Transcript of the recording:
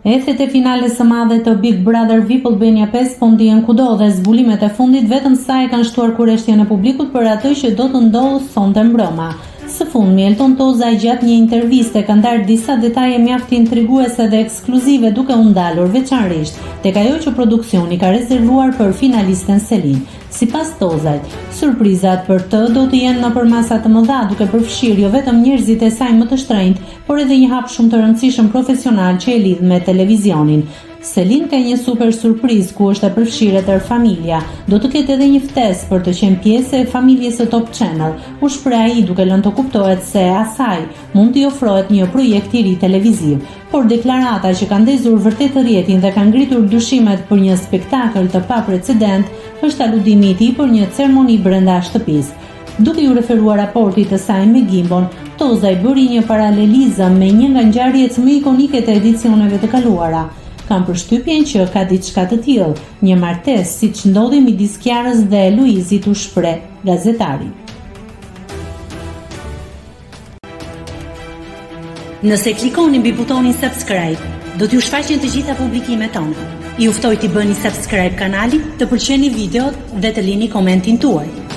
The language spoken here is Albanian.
Ethet e finales së madhe të Big Brother VIP Albania 5 po ndihen kudo dhe zbulimet e fundit vetëm sa e kanë shtuar kurreshtjen e publikut për atë që do të ndodhë sonte mbrëma. Së fundmi, Elton Toza gjatë një interviste ka ndarë disa detaje mjaft intriguese dhe ekskluzive duke u ndalur veçanërisht tek ajo që produksioni ka rezervuar për finalisten Selin. Sipas Tozajt, surprizat për të do të jenë nëpër masa të mëdha duke përfshirë jo vetëm njerëzit e saj më të shtrenjtë, por edhe një hap shumë të rëndësishëm profesional që e lidh me televizionin. Selin ka një super surprizë ku është e përfshirë tërë familja. Do të ketë edhe një ftesë për të qenë pjesë e familjes së Top Channel. U shpreh ai duke lënë të kuptohet se asaj mund t'i ofrohet një projekt i ri televiziv. Por deklarata që ka ndezur vërtet rrjetin dhe ka ngritur dyshimet për një spektakël të paprecedent është aludimi i tij për një ceremoni brenda shtëpisë. Duke ju referuar raportit të saj me Gimbon, Toza i bëri një paralelizëm me një nga ngjarjet më ikonike të edicioneve të kaluara. Kam përshtypjen që ka diçka të tillë, një martesë siç ndodhi midis Kiarës dhe Luizit, u shpreh gazetari. Nëse klikoni mbi butonin subscribe, do t'ju shfaqen të gjitha publikimet tona. Ju ftoj t'i bëni subscribe kanalit, të pëlqeni videot dhe të lini komentin tuaj.